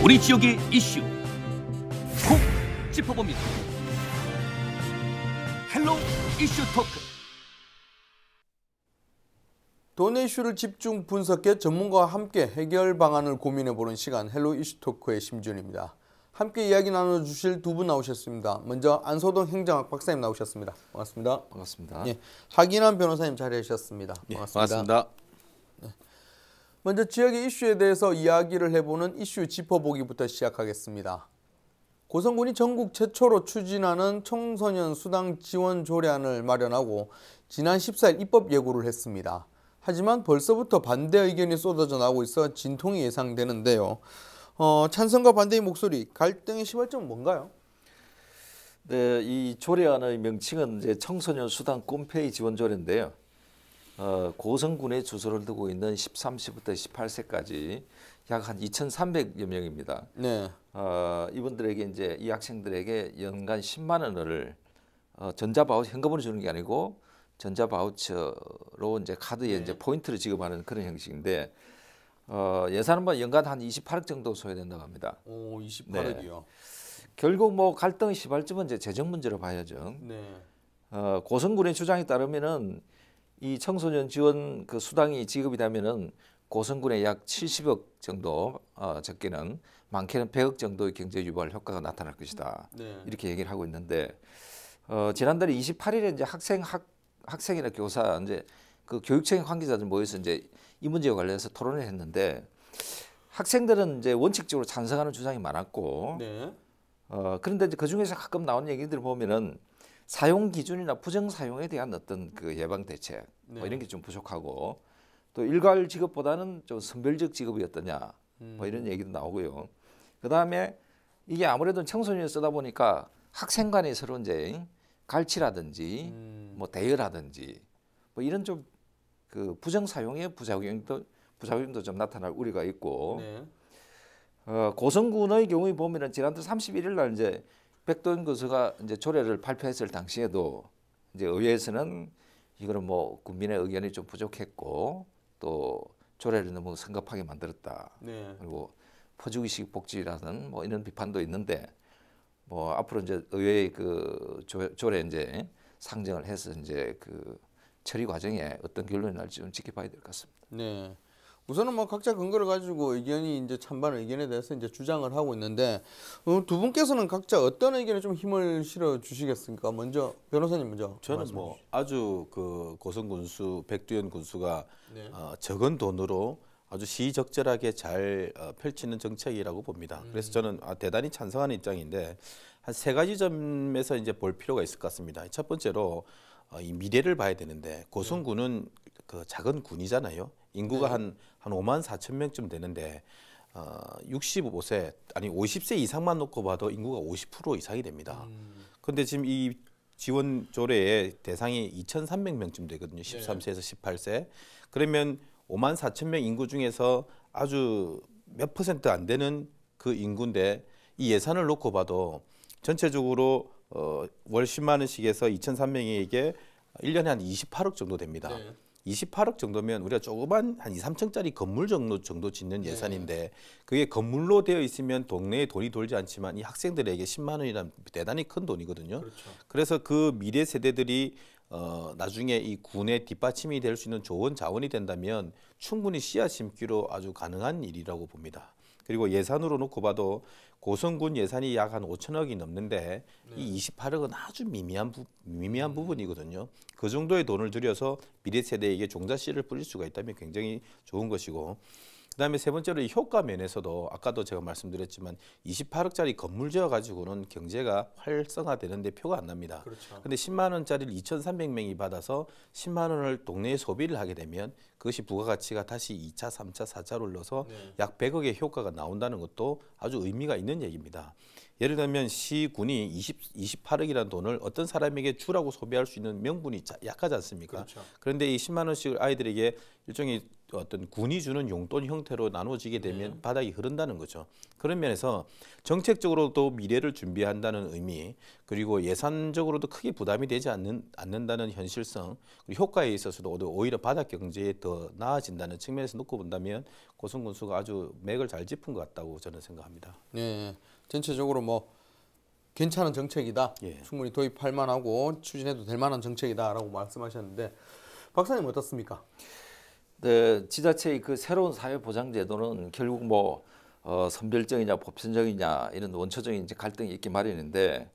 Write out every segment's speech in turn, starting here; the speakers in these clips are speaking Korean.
우리 지역의 이슈 콕 짚어봅니다. 헬로 이슈 토크. 도내 이슈를 집중 분석해 전문가와 함께 해결 방안을 고민해보는 시간 헬로 이슈 토크의 심준입니다. 함께 이야기 나눠주실 두 분 나오셨습니다. 먼저 안소동 행정학 박사님 나오셨습니다. 반갑습니다. 반갑습니다. 예, 하기남 변호사님 자리하셨습니다. 반갑습니다. 반갑습니다. 네. 먼저 지역의 이슈에 대해서 이야기를 해보는 이슈 짚어보기부터 시작하겠습니다. 고성군이 전국 최초로 추진하는 청소년 수당 지원 조례안을 마련하고 지난 14일 입법 예고를 했습니다. 하지만 벌써부터 반대 의견이 쏟아져 나오고 있어 진통이 예상되는데요. 찬성과 반대의 목소리, 갈등의 시발점은 뭔가요? 네, 이 조례안의 명칭은 이제 청소년 수당 꼼페이 지원 조례인데요. 고성군에 주소를 두고 있는 13세부터 18세까지 약 한 2,300여 명입니다. 네. 이분들에게 이제 이 학생들에게 연간 10만 원을 전자바우처 현금으로 주는 게 아니고 전자바우처로 이제 카드에 이제 포인트를 지급하는 그런 형식인데 예산은 뭐 연간 한 28억 정도 소요된다고 합니다. 오, 28억이요. 네. 결국 뭐 갈등의 시발점은 이제 재정 문제로 봐야죠. 네. 고성군의 주장에 따르면은 이 청소년 지원 그 수당이 지급이 되면은 고성군에 약 70억 정도, 적게는 많게는 100억 정도의 경제 유발 효과가 나타날 것이다. 네. 이렇게 얘기를 하고 있는데 지난달에 28일에 이제 학생이나 교사 이제 그 교육청의 관계자들 모여서 이제 이 문제와 관련해서 토론을 했는데 학생들은 이제 원칙적으로 찬성하는 주장이 많았고 네. 그런데 이제 그 중에서 가끔 나오는 얘기들 보면은 사용 기준이나 부정 사용에 대한 어떤 그 예방 대책 뭐 이런 게 좀 부족하고 또 일괄 지급보다는 좀 선별적 지급이 어떠냐 뭐 이런 얘기도 나오고요. 그 다음에 이게 아무래도 청소년을 쓰다 보니까 학생 간에 서로 이제 갈치라든지 뭐 대여라든지 뭐 이런 좀 그 부정 사용의 부작용도 좀 나타날 우려가 있고 네. 고성군의 경우에 보면은 지난달 31일 날 이제 백도현 교수가 이제 조례를 발표했을 당시에도 이제 의회에서는 이거는 뭐 국민의 의견이 좀 부족했고 또 조례를 너무 성급하게 만들었다. 네. 그리고 퍼주기식 복지라는 뭐 이런 비판도 있는데 뭐 앞으로 이제 의회의 그 조례 이제 상정을 해서 이제 그 처리 과정에 어떤 결론이 날지 좀 지켜봐야 될 것 같습니다. 네. 우선은 뭐 각자 근거를 가지고 의견이 이제 찬반 의견에 대해서 이제 주장을 하고 있는데 두 분께서는 각자 어떤 의견에 좀 힘을 실어 주시겠습니까? 먼저 변호사님 먼저. 저는 뭐 아주 그 고성 군수 백두현 군수가 네. 적은 돈으로 아주 시의적절하게 잘 펼치는 정책이라고 봅니다. 그래서 저는 대단히 찬성하는 입장인데 한 세 가지 점에서 이제 볼 필요가 있을 것 같습니다. 첫 번째로 이 미래를 봐야 되는데 고성군은 그 작은 군이잖아요. 인구가 한 5만 4천 명쯤 되는데 65세 아니 50세 이상만 놓고 봐도 인구가 50% 이상이 됩니다. 그런데 지금 이 지원 조례의 대상이 2,300명쯤 되거든요. 13세에서 18세. 그러면 5만 4천 명 인구 중에서 아주 몇 퍼센트 안 되는 그 인구인데 이 예산을 놓고 봐도 전체적으로 월 10만 원씩에서 2,300명에게 1년에 한 28억 정도 됩니다. 네. 28억 정도면 우리가 조그만 한 2, 3층짜리 건물 정도 짓는 예산인데 그게 건물로 되어 있으면 동네에 돈이 돌지 않지만 이 학생들에게 10만 원이라는 대단히 큰 돈이거든요. 그렇죠. 그래서 그 미래 세대들이 나중에 이 군의 뒷받침이 될 수 있는 좋은 자원이 된다면 충분히 씨앗 심기로 아주 가능한 일이라고 봅니다. 그리고 예산으로 놓고 봐도 고성군 예산이 약 한 5천억이 넘는데 이 28억은 아주 미미한 부분이거든요. 그 정도의 돈을 들여서 미래 세대에게 종자 씨를 뿌릴 수가 있다면 굉장히 좋은 것이고 그다음에 세 번째로 이 효과 면에서도 아까도 제가 말씀드렸지만 28억짜리 건물 지어 가지고는 경제가 활성화되는데 표가 안 납니다. 그렇죠. 근데 10만 원짜리를 2,300명이 받아서 10만 원을 동네에 소비를 하게 되면 그것이 부가가치가 다시 2차, 3차, 4차로 올라서 약 100억의 효과가 나온다는 것도 아주 의미가 있는 얘기입니다. 예를 들면 시군이 28억이라는 돈을 어떤 사람에게 주라고 소비할 수 있는 명분이 약하지 않습니까? 그렇죠. 그런데 이 10만 원씩을 아이들에게 일종의 어떤 군이 주는 용돈 형태로 나눠지게 되면 바닥이 흐른다는 거죠. 그런 면에서 정책적으로도 미래를 준비한다는 의미, 그리고 예산적으로도 크게 부담이 되지 않는다는 현실성, 그리고 효과에 있어서도 오히려 바닥 경제에 더 나아진다는 측면에서 놓고 본다면 고성 군수가 아주 맥을 잘 짚은 것 같다고 저는 생각합니다. 네, 전체적으로 뭐 괜찮은 정책이다. 예. 충분히 도입할 만하고 추진해도 될 만한 정책이다라고 말씀하셨는데 박사님 어떻습니까? 네, 지자체의 그 새로운 사회보장제도는 결국 뭐 선별적이냐 보편적이냐 이런 원초적인 이제 갈등이 있기 마련인데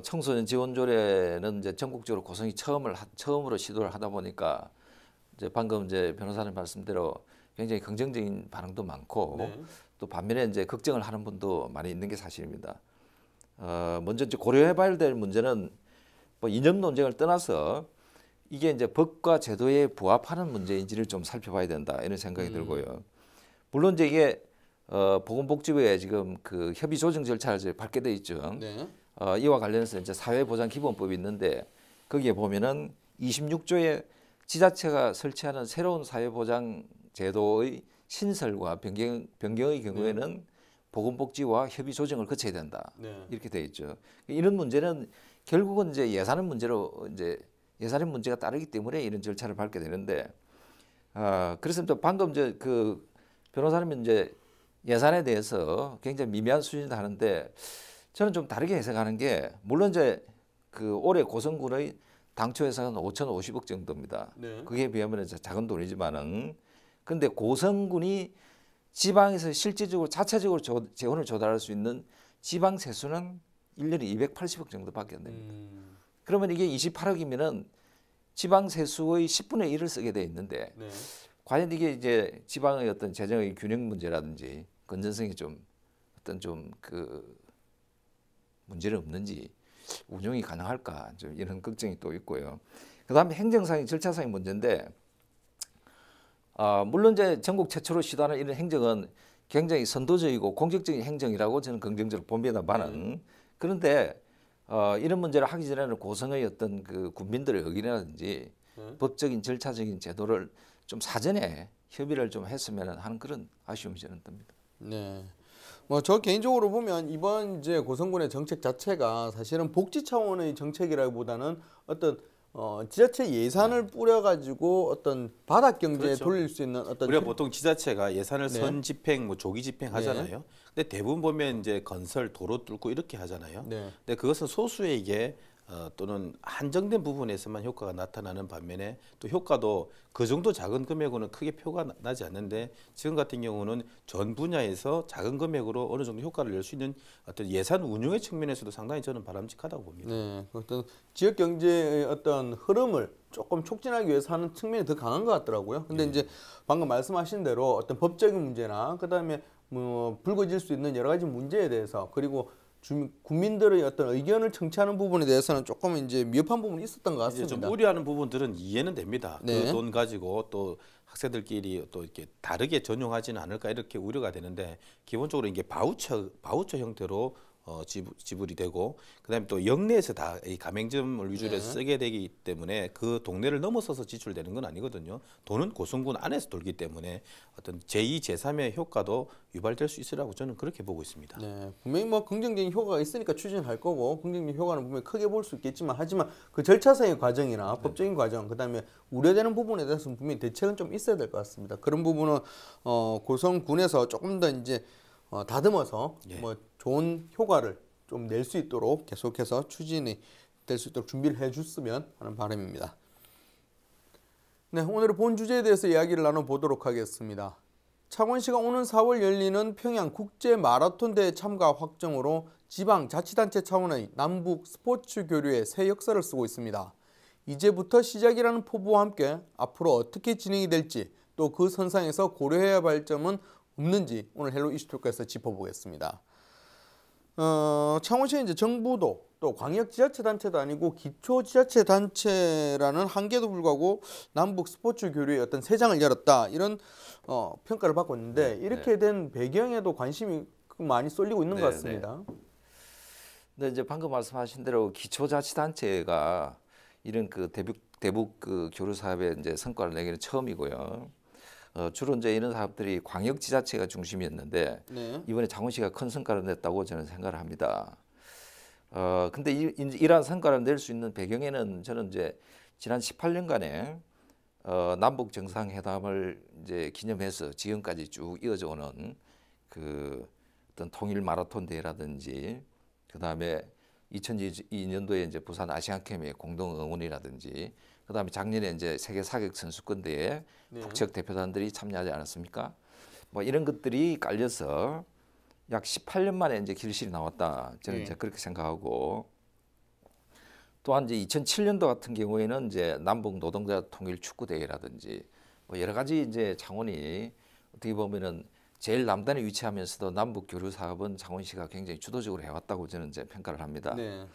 청소년 지원조례는 이제 전국적으로 고성이 처음으로 시도를 하다 보니까 이제 방금 이제 변호사님 말씀대로 굉장히 긍정적인 반응도 많고 네. 또 반면에 이제 걱정을 하는 분도 많이 있는 게 사실입니다. 먼저 이제 고려해봐야 될 문제는 뭐 이념 논쟁을 떠나서 이게 이제 법과 제도에 부합하는 문제인지를 좀 살펴봐야 된다 이런 생각이 들고요. 물론 이제 이게 보건복지부에 지금 그 협의 조정 절차를 밟게 돼 있죠. 네. 이와 관련해서 이제 사회보장기본법이 있는데 거기에 보면은 26조에 지자체가 설치하는 새로운 사회보장제도의 신설과 변경의 경우에는 보건복지와 협의 조정을 거쳐야 된다. 네. 이렇게 돼 있죠. 이런 문제는 결국은 이제 예산의 문제로 이제 예산의 문제가 따르기 때문에 이런 절차를 밟게 되는데 그래서 또 방금 이제 그 변호사님은 이제 예산에 대해서 굉장히 미미한 수준이다 하는데 저는 좀 다르게 해석하는 게 물론 이제 그 올해 고성군의 당초 예산은 5,050억 정도입니다. 네. 그게 비하면 이제 작은 돈이지만은 근데 고성군이 지방에서 실질적으로 자체적으로 재원을 조달할 수 있는 지방 세수는 1년에 280억 정도밖에 안 됩니다. 그러면 이게 28억이면은 지방 세수의 10분의 1을 쓰게 돼 있는데 네. 과연 이게 이제 지방의 어떤 재정의 균형 문제라든지 건전성이 좀 어떤 좀 그 문제는 없는지 운영이 가능할까 좀 이런 걱정이 또 있고요. 그다음에 행정상의 절차상의 문제인데 물론 이제 전국 최초로 시도하는 이런 행정은 굉장히 선도적이고 공격적인 행정이라고 저는 긍정적으로 봅니다만은 그런데 이런 문제를 하기 전에는 고성의 어떤 그 군민들의 의견이라든지 법적인 절차적인 제도를 좀 사전에 협의를 좀 했으면 하는 그런 아쉬움이 저는 듭니다. 네. 뭐 저 개인적으로 보면 이번 이제 고성군의 정책 자체가 사실은 복지 차원의 정책이라기보다는 어떤 지자체 예산을 뿌려가지고 어떤 바닥 경제에 그렇죠. 돌릴 수 있는 어떤 우리가 보통 지자체가 예산을 네. 선집행, 뭐 조기 집행 하잖아요. 근데 대부분 보면 이제 건설, 도로 뚫고 이렇게 하잖아요. 네. 근데 그것은 소수에게 또는 한정된 부분에서만 효과가 나타나는 반면에 또 효과도 그 정도 작은 금액으로는 크게 표가 나지 않는데 지금 같은 경우는 전 분야에서 작은 금액으로 어느 정도 효과를 낼 수 있는 어떤 예산 운용의 측면에서도 상당히 저는 바람직하다고 봅니다. 네, 어떤 지역 경제의 어떤 흐름을 조금 촉진하기 위해서 하는 측면이 더 강한 것 같더라고요. 근데 이제 방금 말씀하신 대로 어떤 법적인 문제나 그다음에 뭐 불거질 수 있는 여러 가지 문제에 대해서 그리고 국민들의 어떤 의견을 청취하는 부분에 대해서는 조금 이제 미흡한 부분이 있었던 것 이제 같습니다. 좀 우려하는 부분들은 이해는 됩니다. 네. 그 돈 가지고 또 학생들끼리 또 이렇게 다르게 전용하지는 않을까 이렇게 우려가 되는데 기본적으로 이게 바우처 형태로 지불이 되고 그다음에 또 영내에서 다 이 가맹점을 위주로 해서 쓰게 되기 때문에 그 동네를 넘어서서 지출되는 건 아니거든요. 돈은 고성군 안에서 돌기 때문에 어떤 제2, 제3의 효과도 유발될 수 있으라고 저는 그렇게 보고 있습니다. 네, 분명히 뭐 긍정적인 효과가 있으니까 추진할 거고 긍정적인 효과는 분명히 크게 볼 수 있겠지만 하지만 그 절차상의 과정이나 법적인 과정 그다음에 우려되는 부분에 대해서는 분명히 대책은 좀 있어야 될 것 같습니다. 그런 부분은 고성군에서 조금 더 이제 다듬어서 뭐 좋은 효과를 좀 낼 수 있도록 계속해서 추진이 될 수 있도록 준비를 해줬으면 하는 바람입니다. 네, 오늘의 본 주제에 대해서 이야기를 나눠보도록 하겠습니다. 창원시가 오는 4월 열리는 평양 국제 마라톤 대회 참가 확정으로 지방자치단체 차원의 남북 스포츠 교류에 새 역사를 쓰고 있습니다. 이제부터 시작이라는 포부와 함께 앞으로 어떻게 진행이 될지 또 그 선상에서 고려해야 할 점은 없는지 오늘 헬로 이슈토크에서 짚어보겠습니다. 창원시는 이제 정부도 또 광역지자체단체도 아니고 기초지자체단체라는 한계도 불구하고 남북 스포츠 교류의 어떤 새 장을 열었다 이런 평가를 받고 있는데 이렇게 된 배경에도 관심이 많이 쏠리고 있는 것 같습니다. 근데 이제 방금 말씀하신 대로 기초자치단체가 이런 그 대북 그 교류 사업에 이제 성과를 내기는 처음이고요. 주로 이제 이런 사업들이 광역지자체가 중심이었는데 네. 이번에 창원시가 큰 성과를 냈다고 저는 생각을 합니다. 근데 이러한 성과를 낼 수 있는 배경에는 저는 이제 지난 18년간의 남북 정상회담을 이제 기념해서 지금까지 쭉 이어져 오는 그 어떤 통일 마라톤 대회라든지 그다음에 2002년도에 이제 부산 아시안게임의 공동 응원이라든지 그다음에 작년에 이제 세계 사격 선수권 대회 네. 북측 대표단들이 참여하지 않았습니까? 뭐 이런 것들이 깔려서 약 18년 만에 이제 길실이 나왔다. 저는 이제 그렇게 생각하고 또한 이제 2007년도 같은 경우에는 이제 남북 노동자 통일 축구 대회라든지 뭐 여러 가지 이제 창원이 어떻게 보면은 제일 남단에 위치하면서도 남북 교류 사업은 창원시가 굉장히 주도적으로 해왔다고 저는 이제 평가를 합니다. 네.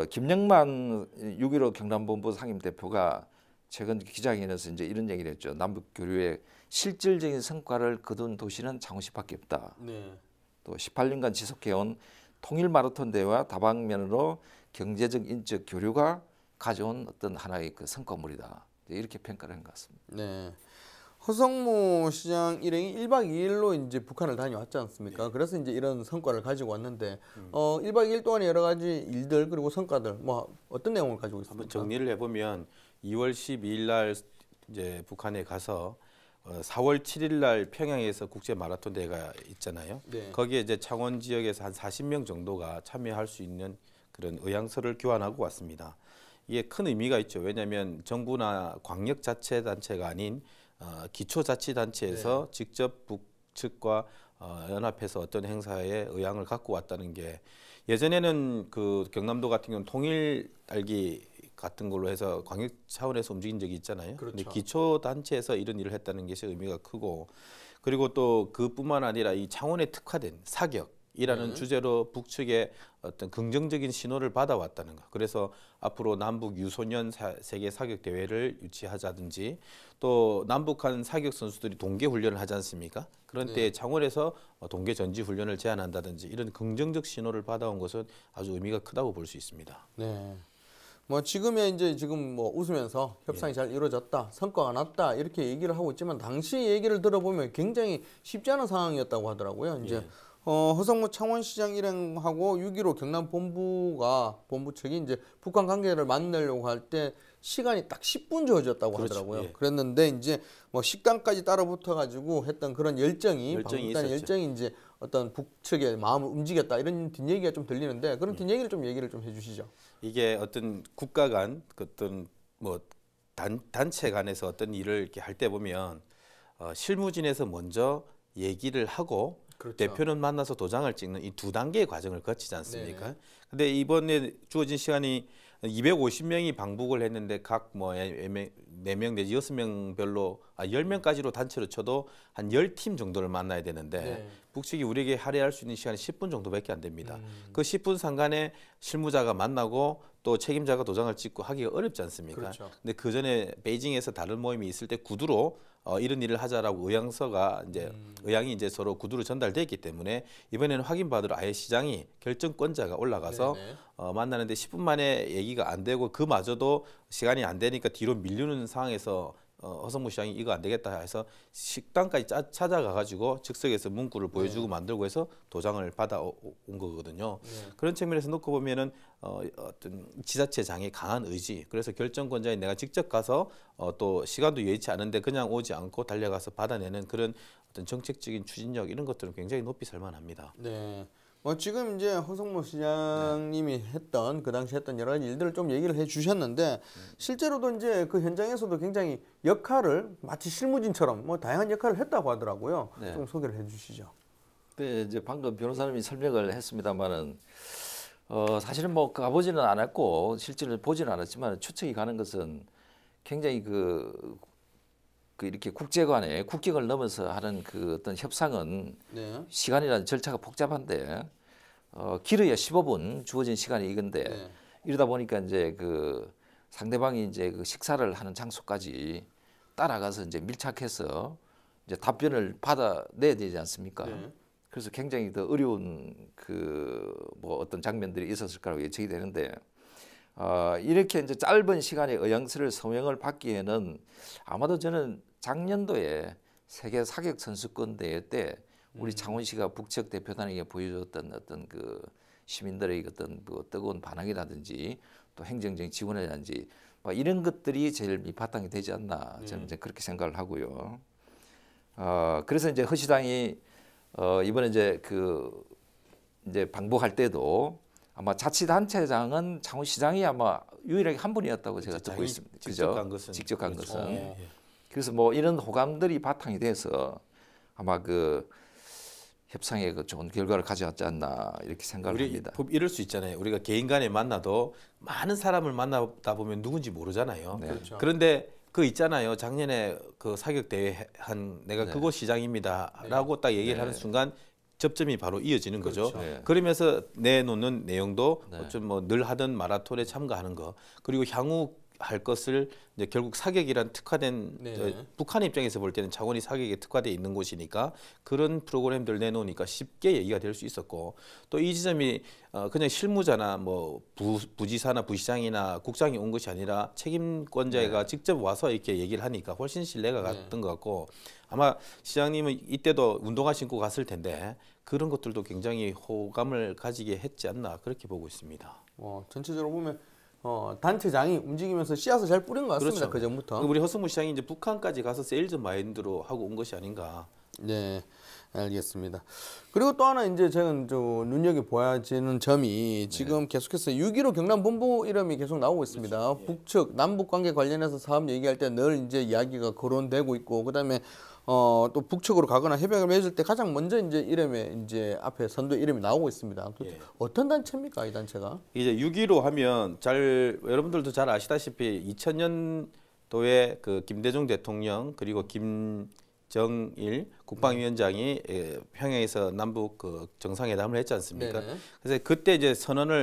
김영만 6.15 경남본부 상임대표가 최근 기자회견에서 이제 이런 얘기를 했죠. 남북 교류의 실질적인 성과를 거둔 도시는 창원시밖에 없다. 네. 또 18년간 지속해온 통일 마라톤 대회와 다방면으로 경제적 인적 교류가 가져온 어떤 하나의 그 성과물이다. 이렇게 평가를 한 것 같습니다. 네. 허성무 시장 일행이 1박 2일로 이제 북한을 다녀왔지 않습니까? 그래서 이제 이런 성과를 가지고 왔는데 1박 2일 동안에 여러 가지 일들 그리고 성과들 뭐 어떤 내용을 가지고 있습니까? 한번 정리를 해보면 2월 12일 날 이제 북한에 가서 4월 7일 날 평양에서 국제 마라톤 대회가 있잖아요. 네. 거기에 이제 창원 지역에서 한 40명 정도가 참여할 수 있는 그런 의향서를 교환하고 왔습니다. 이게 큰 의미가 있죠. 왜냐하면 정부나 광역자치단체가 아닌 기초자치단체에서 직접 북측과 연합해서 어떤 행사에 의향을 갖고 왔다는 게 예전에는 그 경남도 같은 경우는 통일 딸기 같은 걸로 해서 광역 차원에서 움직인 적이 있잖아요. 그렇죠. 근데 기초단체에서 이런 일을 했다는 것이 의미가 크고 그리고 또 그뿐만 아니라 이 창원에 특화된 사격이라는 주제로 북측에 어떤 긍정적인 신호를 받아왔다는 거. 그래서 앞으로 남북 유소년 세계 사격 대회를 유치하자든지 또 남북한 사격 선수들이 동계 훈련을 하지 않습니까? 그런 때 창원에서 동계 전지 훈련을 제안한다든지 이런 긍정적 신호를 받아온 것은 아주 의미가 크다고 볼 수 있습니다. 네. 뭐 지금 뭐 웃으면서 협상이 잘 이루어졌다, 성과가 났다 이렇게 얘기를 하고 있지만 당시 얘기를 들어보면 굉장히 쉽지 않은 상황이었다고 하더라고요. 이제 허성무 창원시장 일행하고 6.15 경남 본부 측이 이제 북한 관계를 만나려고 할 때 시간이 딱 10분 주어졌다고 그렇죠. 하더라고요. 예. 그랬는데 이제 뭐 식당까지 따라붙어 가지고 했던 그런 열정이 있었죠. 열정이 이제 어떤 북측의 마음을 움직였다 이런 뒷얘기가 좀 들리는데 그런 뒷얘기를 좀 얘기를 좀 해주시죠. 이게 어떤 국가 간 어떤 뭐 단체 간에서 어떤 일을 이렇게 할 때 보면 실무진에서 먼저 얘기를 하고 그렇죠. 대표는 만나서 도장을 찍는 이 두 단계의 과정을 거치지 않습니까? 네네. 근데 이번에 주어진 시간이 250명이 방북을 했는데 각 뭐 4명 내지 6명별로 10명까지로 단체로 쳐도 한 10팀 정도를 만나야 되는데 네. 북측이 우리에게 할애할 수 있는 시간이 10분 정도밖에 안 됩니다. 그 10분 상간에 실무자가 만나고 또 책임자가 도장을 찍고 하기가 어렵지 않습니까? 그렇죠. 근데 그 전에 베이징에서 다른 모임이 있을 때 구두로 이런 일을 하자라고 의향서가 이제 의향이 이제 서로 구두로 전달됐기 때문에 이번에는 확인받으러 아예 시장이 결정권자가 올라가서 네네. 만나는데 10분 만에 얘기가 안 되고 그마저도 시간이 안 되니까 뒤로 밀리는 상황에서 허성무 시장이 이거 안 되겠다 해서 식당까지 찾아가 가지고 즉석에서 문구를 보여주고 만들고 해서 도장을 받아온 거거든요. 그런 측면에서 놓고 보면은 어떤 지자체장의 강한 의지, 그래서 결정권자인 내가 직접 가서 또 시간도 여의치 않은데 그냥 오지 않고 달려가서 받아내는 그런 어떤 정책적인 추진력 이런 것들은 굉장히 높이 설만합니다. 네. 뭐 지금 이제 허성무 시장님이 했던 그 당시 했던 여러 가지 일들을 좀 얘기를 해주셨는데 실제로도 이제 그 현장에서도 굉장히 역할을 마치 실무진처럼 뭐 다양한 역할을 했다고 하더라고요. 네. 좀 소개를 해주시죠. 네, 이제 방금 변호사님이 설명을 했습니다만은 사실은 뭐 가보지는 않았고 실제로 보지는 않았지만 추측이 가는 것은 굉장히 그 이렇게 국제간에 국경을 넘어서 하는 그 어떤 협상은 네. 시간이라는 절차가 복잡한데 길어야 15분 주어진 시간이 이건데 네. 이러다 보니까 이제 그 상대방이 이제 그 식사를 하는 장소까지 따라가서 이제 밀착해서 이제 답변을 받아내야 되지 않습니까? 네. 그래서 굉장히 더 어려운 그 뭐 어떤 장면들이 있었을 거라고 예측이 되는데 이렇게 이제 짧은 시간에 의향서를 서명을 받기에는 아마도 저는 작년도에 세계 사격 선수권 대회 때 우리 창원시가 북측 대표단에게 보여줬던 어떤 그 시민들의 어떤 그 뜨거운 반응이라든지 또 행정적인 지원이라든지 이런 것들이 제일 밑바탕이 되지 않나 저는 이제 그렇게 생각을 하고요. 그래서 이제 허 시장이 이번에 이제 이제 방북할 때도 아마 자치단체장은 창원시장이 아마 유일하게 한 분이었다고 제가 듣고 있습니다. 직접 간 것은. 직접 간 그렇죠. 것은. 예. 그래서 뭐 이런 호감들이 바탕이 돼서 아마 그 협상에 그 좋은 결과를 가져왔지 않나 이렇게 생각을 합니다. 이럴 수 있잖아요. 우리가 개인 간에 만나도 많은 사람을 만나다 보면 누군지 모르잖아요. 네. 그렇죠. 그런데 그 있잖아요. 작년에 그 사격 대회 한 내가 그곳 시장입니다라고 딱 얘기를 하는 순간 접점이 바로 이어지는 거죠. 네. 그러면서 내놓는 내용도 네. 좀 뭐 늘 하던 마라톤에 참가하는 거 그리고 향후 할 것을 이제 결국 사격이란 특화된 북한 입장에서 볼 때는 차원이 사격에 특화돼 있는 곳이니까 그런 프로그램들 내놓으니까 쉽게 얘기가 될 수 있었고 또 이 지점이 그냥 실무자나 뭐 부지사나 부시장이나 국장이 온 것이 아니라 책임권자가 직접 와서 이렇게 얘기를 하니까 훨씬 신뢰가 갔던 것 같고 아마 시장님은 이때도 운동화 신고 갔을 텐데 그런 것들도 굉장히 호감을 가지게 했지 않나 그렇게 보고 있습니다. 전체적으로 보면 단체장이 움직이면서 씨앗을 잘 뿌린 것 같습니다. 그렇죠. 그 전부터. 우리 허승무 시장이 이제 북한까지 가서 세일즈 마인드로 하고 온 것이 아닌가. 네, 알겠습니다. 그리고 또 하나 이제 제가 눈여겨 보여지는 점이 지금 계속해서 6.15 경남본부 이름이 계속 나오고 있습니다. 그렇죠. 북측 남북 관계 관련해서 사업 얘기할 때 늘 이제 이야기가 거론되고 있고, 그다음에 또 북측으로 가거나 협약을 맺을 때 가장 먼저 이제 이름에 이제 앞에 선도 이름이 나오고 있습니다. 어떤 단체입니까, 이 단체가? 이제 6.15 하면 여러분들도 잘 아시다시피 2000년도에 그 김대중 대통령 그리고 김정일 국방위원장이 평양에서 남북 그 정상회담을 했지 않습니까? 네네. 그래서 그때 이제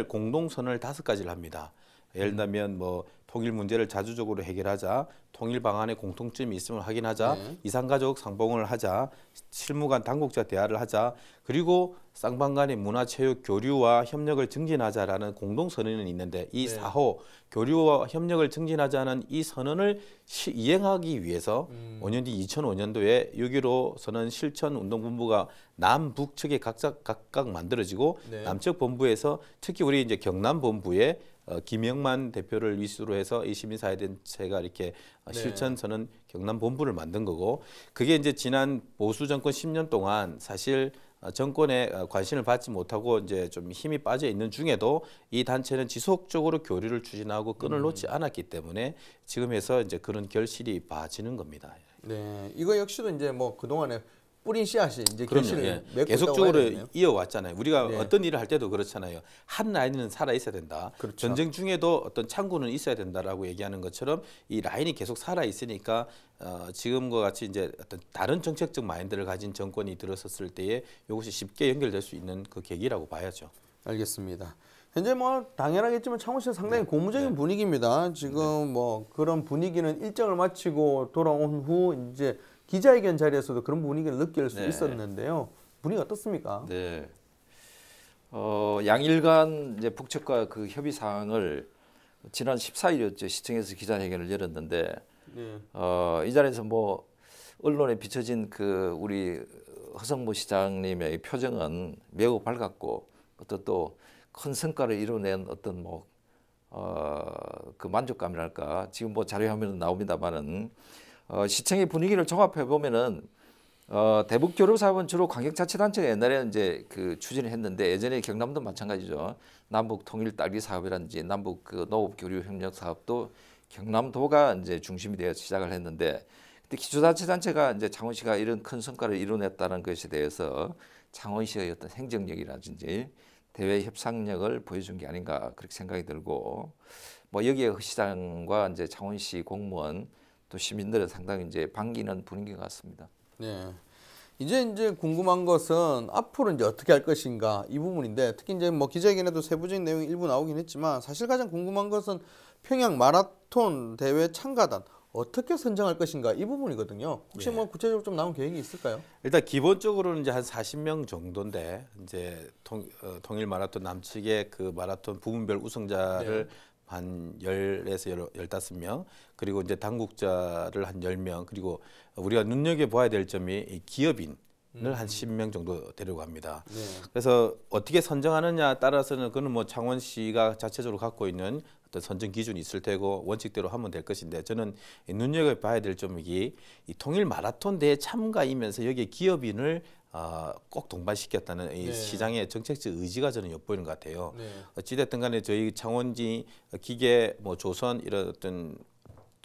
공동 선언을 5가지를 합니다. 예를 들면 뭐 통일 문제를 자주적으로 해결하자, 통일 방안에 공통점이 있음을 확인하자, 이산가족 상봉을 하자, 실무 간 당국자 대화를 하자, 그리고 쌍방 간의 문화체육 교류와 협력을 증진하자라는 공동선언이 있는데 이 4호 교류와 협력을 증진하자는 이 선언을 이행하기 위해서 5년 뒤 2005년도에 6.15 선언 실천운동본부가 남북 측에 각각 만들어지고 남측 본부에서 특히 우리 이제 경남본부에 김영만 대표를 위수로 해서 이 시민사회단체가 이렇게 실천선언 경남본부를 만든 거고 그게 이제 지난 보수 정권 10년 동안 사실 정권에 관심을 받지 못하고 이제 좀 힘이 빠져 있는 중에도 이 단체는 지속적으로 교류를 추진하고 끈을 놓지 않았기 때문에 지금 해서 이제 그런 결실이 봐지는 겁니다. 네, 이거 역시도 이제 뭐 그동안에 뿌린 씨앗이 이제 그럼요. 결실을 맺고 계속적으로 있다고 해야 이어왔잖아요. 우리가 어떤 일을 할 때도 그렇잖아요. 한 라인은 살아 있어야 된다. 그렇죠. 전쟁 중에도 어떤 창구는 있어야 된다라고 얘기하는 것처럼 이 라인이 계속 살아 있으니까 지금과 같이 이제 어떤 다른 정책적 마인드를 가진 정권이 들어섰을 때에 이것이 쉽게 연결될 수 있는 그 계기라고 봐야죠. 알겠습니다. 현재 뭐 당연하겠지만 창원시는 상당히 고무적인 분위기입니다. 지금 뭐 그런 분위기는 일정을 마치고 돌아온 후 이제 기자회견 자리에서도 그런 분위기를 느낄 수 있었는데요. 분위기 어떻습니까? 네. 양일 간 이제 북측과 그 협의 사항을 지난 14일이었죠. 시청에서 기자회견을 열었는데 이 자리에서 뭐 언론에 비춰진 그 우리 허성무 시장님의 표정은 매우 밝았고 어떤 또 큰 성과를 이뤄낸 어떤 뭐 그 만족감이랄까 지금 뭐 자료 화면은 나옵니다만은 시청의 분위기를 종합해 보면은 대북 교류 사업은 주로 광역자치단체가 옛날에 이제 그 추진을 했는데 예전에 경남도 마찬가지죠. 남북 통일 딸기 사업이라든지 남북 그 농업 교류 협력 사업도 경남도가 이제 중심이 되어 시작을 했는데 그때 기초자치단체가 이제 창원시가 이런 큰 성과를 이뤄냈다는 것에 대해서 창원시의 어떤 행정력이라든지 대외 협상력을 보여준 게 아닌가 그렇게 생각이 들고 뭐 여기에 허 시장과 이제 창원시 공무원 또 시민들은 상당히 이제 반기는 분위기 같습니다. 네. 이제 궁금한 것은 앞으로 이제 어떻게 할 것인가 이 부분인데 특히 이제 뭐 기자회견에도 세부적인 내용이 일부 나오긴 했지만 사실 가장 궁금한 것은 평양 마라톤 대회 참가단 어떻게 선정할 것인가 이 부분이거든요. 혹시 뭐 구체적으로 좀 나온 계획이 있을까요? 일단 기본적으로는 이제 한 40명 정도인데 이제 통일 마라톤 남측의 그 마라톤 부문별 우승자를 한 10에서 15명 그리고 이제 당국자를 한 10명 그리고 우리가 눈여겨봐야 될 점이 이 기업인 을 한 10명 정도 되려고 합니다. 네. 그래서 어떻게 선정하느냐 따라서는 그는 뭐 창원시가 자체적으로 갖고 있는 어떤 선정 기준이 있을 테고 원칙대로 하면 될 것인데 저는 눈여겨봐야 될 점이 이 통일 마라톤 대회 참가이면서 여기에 기업인을 꼭 동반시켰다는 이 네. 시장의 정책적 의지가 저는 엿보이는 것 같아요. 네. 어찌됐든 간에 저희 창원지 기계 뭐 조선 이런 어떤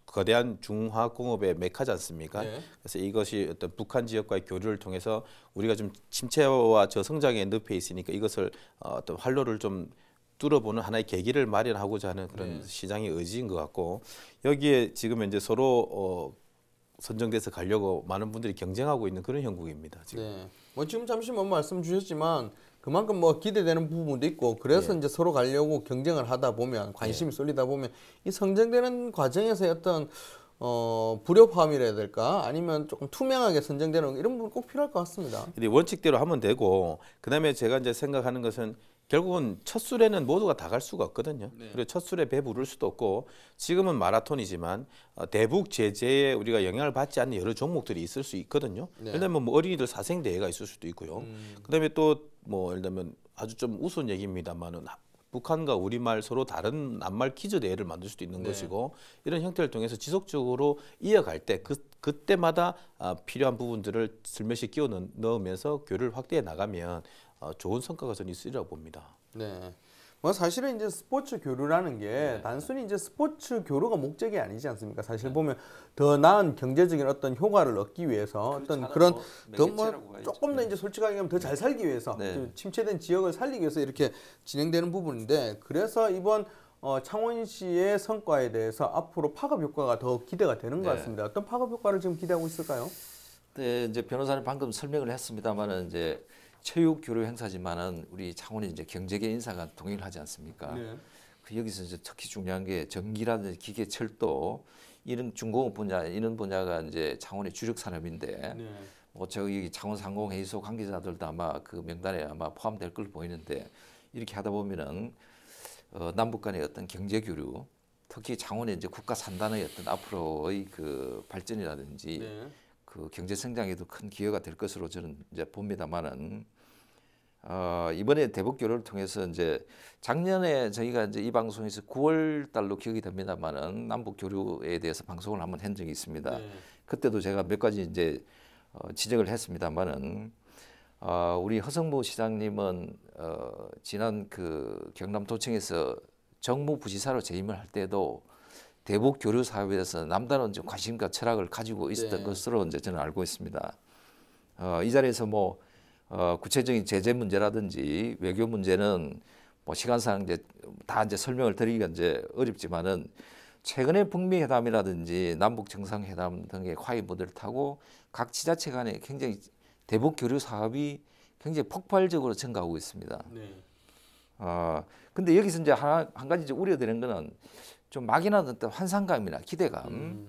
거대한 중화공업의 메카지 않습니까? 네. 그래서 이것이 어떤 북한 지역과의 교류를 통해서 우리가 좀 침체와 저성장에 늪에 있으니까 이것을 어떤 활로를 좀 뚫어보는 하나의 계기를 마련하고자 하는 그런 시장의 의지인 것 같고 여기에 지금 이제 서로 선정돼서 가려고 많은 분들이 경쟁하고 있는 그런 형국입니다. 지금. 네. 뭐 지금 잠시 뭐 말씀 주셨지만 그만큼 뭐 기대되는 부분도 있고 그래서 이제 서로 가려고 경쟁을 하다 보면 관심이 쏠리다 보면 이 선정되는 과정에서의 어떤 불협화음이라 해야 될까 아니면 조금 투명하게 선정되는 이런 부분 꼭 필요할 것 같습니다. 근데 원칙대로 하면 되고 그다음에 제가 이제 생각하는 것은 결국은 첫 술에는 모두가 다 갈 수가 없거든요. 그리고 첫 술에 배 부를 수도 없고 지금은 마라톤이지만 대북 제재에 우리가 영향을 받지 않는 여러 종목들이 있을 수 있거든요. 왜냐하면 뭐 어린이들 사생 대회가 있을 수도 있고요. 그다음에 또 뭐 예를 들면 아주 좀 우스운 얘기입니다만은 북한과 우리말 서로 다른 낱말 퀴즈 대회를 만들 수도 있는 것이고 이런 형태를 통해서 지속적으로 이어갈 때 그때마다 필요한 부분들을 슬며시 끼워 넣으면서 교류를 확대해 나가면 좋은 성과가 저는 있으리라고 봅니다. 네. 뭐 사실은 이제 스포츠 교류라는 게 단순히 이제 스포츠 교류가 목적이 아니지 않습니까? 사실 보면 더 나은 경제적인 어떤 효과를 얻기 위해서 어떤 그런 더 뭐 조금 더 이제 솔직하게 하면 더 잘 살기 위해서 그 침체된 지역을 살리기 위해서 이렇게 진행되는 부분인데 그래서 이번 창원시의 성과에 대해서 앞으로 파급 효과가 더 기대가 되는 것 같습니다. 어떤 파급 효과를 지금 기대하고 있을까요? 네, 이제 변호사님 방금 설명을 했습니다만은 이제 체육 교류 행사지만은 우리 창원이 이제 경제계 인사가 동일하지 않습니까? 네. 그 여기서 이제 특히 중요한 게 전기라든지 기계, 철도 이런 중공업 분야 이런 분야가 이제 창원의 주력 산업인데 뭐 저기 창원 상공회의소 관계자들도 아마 그 명단에 아마 포함될 걸로 보이는데 이렇게 하다 보면은 남북 간의 어떤 경제 교류 특히 창원의 이제 국가 산단의 어떤 앞으로의 그 발전이라든지 그 경제 성장에도 큰 기여가 될 것으로 저는 이제 봅니다만은 이번에 대북 교류를 통해서 이제 작년에 저희가 이제 이 방송에서 9월 달로 기억이 됩니다만은 남북 교류에 대해서 방송을 한번 한 적이 있습니다. 그때도 제가 몇 가지 이제 지적을 했습니다만은 우리 허성무 시장님은 지난 그 경남도청에서 정무부지사로 재임을 할 때도 대북 교류 사업에 대해서 남다른 좀 관심과 철학을 가지고 있었던 것으로 이제 저는 알고 있습니다. 이 자리에서 뭐 구체적인 제재 문제라든지 외교 문제는 뭐 시간상 이제 다 이제 설명을 드리기가 이제 어렵지만은 최근에 북미 회담이라든지 남북 정상회담 등의 화해 모델을 타고 각 지자체 간에 굉장히 대북 교류 사업이 굉장히 폭발적으로 증가하고 있습니다. 근데 여기서 이제 한 가지 이제 우려되는 거는 좀 막연한 어떤 환상감이나 기대감,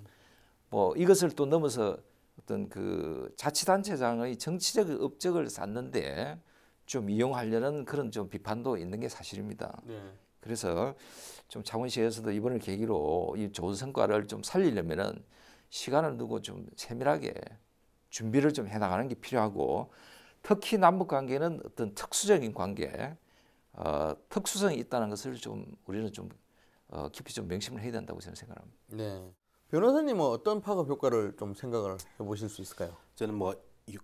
뭐 이것을 또 넘어서 어떤 그 자치단체장의 정치적 업적을 쌓는데 좀 이용하려는 그런 좀 비판도 있는 게 사실입니다. 그래서 좀 창원시에서도 이번을 계기로 이 좋은 성과를 좀 살리려면은 시간을 두고 좀 세밀하게 준비를 좀 해나가는 게 필요하고 특히 남북 관계는 어떤 특수적인 관계, 특수성이 있다는 것을 좀 우리는 좀 깊이 좀 명심을 해야 된다고 저는 생각합니다. 네. 변호사님은 어떤 파급 효과를 좀 생각을 해보실 수 있을까요? 저는 뭐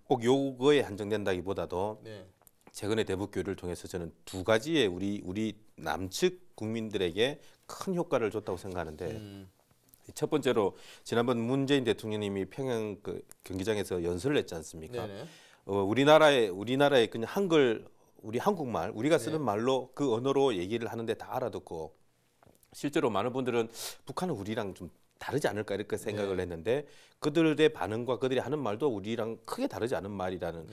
꼭 요거에 한정된다기보다도 최근에 대북 교류를 통해서 저는 두 가지의 우리 남측 국민들에게 큰 효과를 줬다고 생각하는데 첫 번째로 지난번 문재인 대통령님이 평양 그 경기장에서 연설을 했지 않습니까? 우리나라의 그냥 우리 한국말 우리가 쓰는 말로 그 언어로 얘기를 하는데 다 알아듣고 실제로 많은 분들은 북한은 우리랑 좀 다르지 않을까 이렇게 생각을 했는데 그들의 반응과 그들이 하는 말도 우리랑 크게 다르지 않은 말이라는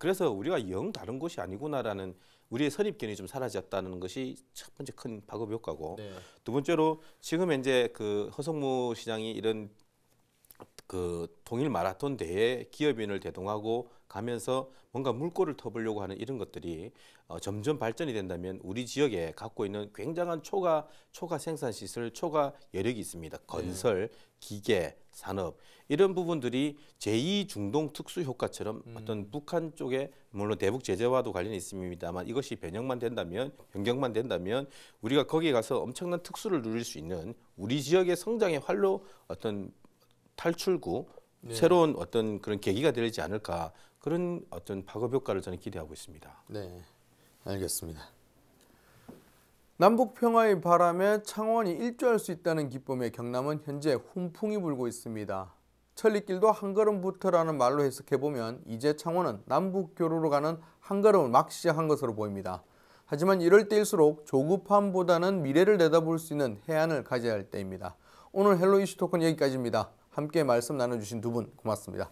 그래서 우리가 영 다른 곳이 아니구나라는 우리의 선입견이 좀 사라졌다는 것이 첫 번째 큰 파급 효과고 두 번째로 지금 이제 그 허성무 시장이 이런 그 통일 마라톤 대회 기업인을 대동하고 가면서 뭔가 물꼬를 터보려고 하는 이런 것들이 점점 발전이 된다면 우리 지역에 갖고 있는 굉장한 초가 생산 시설, 초가 여력이 있습니다. 건설, 기계, 산업 이런 부분들이 제2 중동 특수 효과처럼 어떤 북한 쪽에 물론 대북 제재와도 관련이 있습니다만 이것이 변경만 된다면 우리가 거기에 가서 엄청난 특수를 누릴 수 있는 우리 지역의 성장의 활로 어떤 탈출구 새로운 어떤 그런 계기가 되지 않을까 그런 어떤 파급 효과를 저는 기대하고 있습니다. 네, 알겠습니다. 남북 평화의 바람에 창원이 일조할 수 있다는 기쁨에 경남은 현재 훈풍이 불고 있습니다. 천리길도 한 걸음부터라는 말로 해석해보면 이제 창원은 남북 교류로 가는 한 걸음을 막 시작한 것으로 보입니다. 하지만 이럴 때일수록 조급함보다는 미래를 내다볼 수 있는 해안을 가져야 할 때입니다. 오늘 헬로 이슈 토크는 여기까지입니다. 함께 말씀 나눠주신 두 분 고맙습니다.